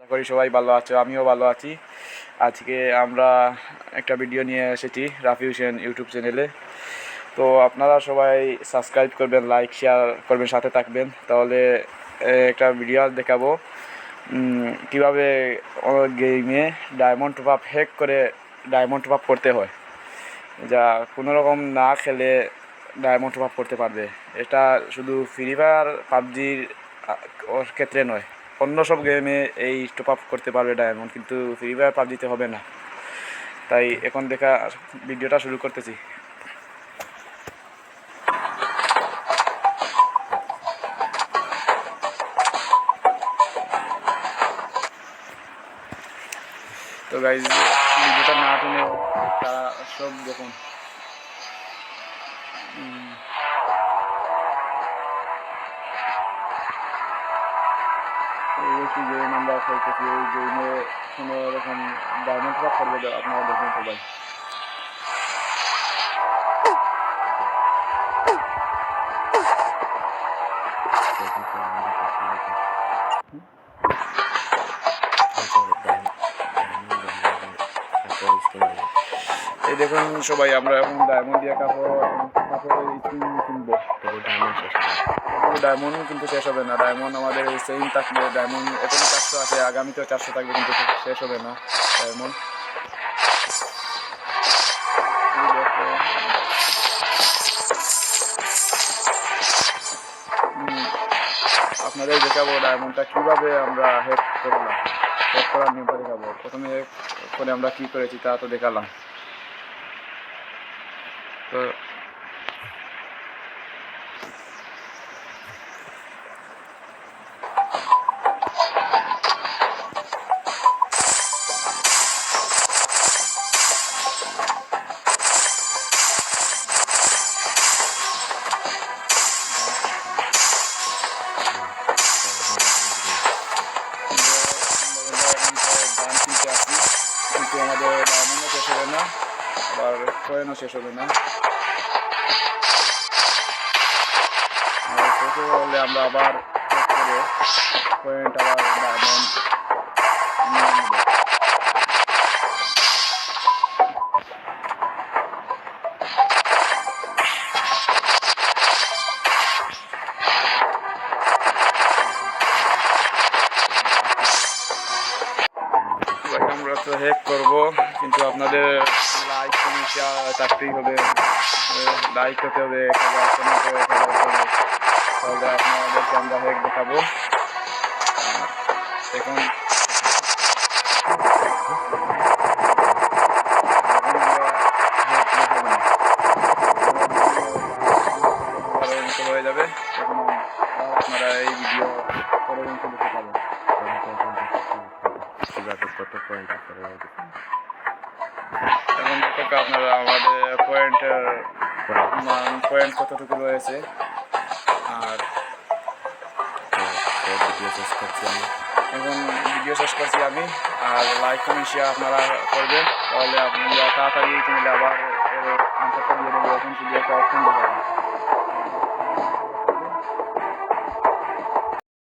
আশা করি সবাই ভালো আছো, আমিও ভালো আছি। আজকে আমরা একটা ভিডিও নিয়ে এসেছি রাফি হোসেন ইউটিউব চ্যানেলে। তো আপনারা সবাই সাবস্ক্রাইব করবেন, লাইক শেয়ার করবেন, সাথে থাকবেন। তাহলে একটা ভিডিও দেখাবো কীভাবে গেমে ডায়মন্ড টপ আপ হ্যাক করে ডায়মন্ড টপ আপ করতে হয়, যা কোনো রকম না খেলে ডায়মন্ড টপ আপ করতে পারবে। এটা শুধু ফ্রি ফায়ার পাবজির ক্ষেত্রে নয়, অন্য সব গেমে এই টপ আপ করতে পারবে ডায়মন্ড, কিন্তু ফ্রি ফায়ার পাবজিতে হবে না। তাই এখন দেখা ভিডিওটা শুরু করতেছি। তো গাইজ, ভিডিওটা না টেনে তারা সব দেখুন। একটি গেম আমরা খেলতেছি, এই গেমে কোনো রকম ডায়মন্ড টপ আপ করবে আপনারা দেখুন সবাই। এই দেখুন সবাই, আমরা এখন ডায়মন্ড দিয়ে কাপড় কিনবো। ডায়মন্ড কিন্তু শেষ হবে না, ডায়মন্ড আমাদের সেম থাকবে। ডায়মন্ড এখনো 400 আছে, আগামীতেও 400 থাকবে, কিন্তু শেষ হবে না ডায়মন্ড। আপনাদের দেখাবো ডায়মন্ডটা কীভাবে আমরা হ্যাক করলাম, হ্যাক করার নিয়মটা দেখাবো। প্রথমে হ্যাক করে আমরা কী করেছি তা তো দেখালাম। তো কিন্তু আমাদের ডায়মন্ডও শেষ হবে না, আবার কয়েনও শেষ হবে না। শেষ হলে আমরা আবার করে পয়েন্ট আবার ডায়মন্ড নিয়ে নেব। আমরা তো হ্যাক করবো, কিন্তু আপনাদের লাইক কমেন্ট শেয়ার থাকতেই হবে, লাইক করতে হবে 1000, কমেন্ট করে 1000 করে, তাহলে আপনাদেরকে আমরা হ্যাক দেখাবো। এখন হয়ে যাবে, তখন আপনারা এই ভিডিও পরে দেখতে পাবেন। এখন দেখো আপনারা আমাদের পয়েন্ট কতটুকু রয়েছে। আর এখন ভিডিও শেষ করছি আমি। আর লাইক কমেন্ট শেয়ার আপনারা করবেন, তাহলে আপনারা তাড়াতাড়ি চ্যানেলে আবার আনসারটা দিয়ে দেবো। এখন ভিডিওটা অপশন দেখাবেন।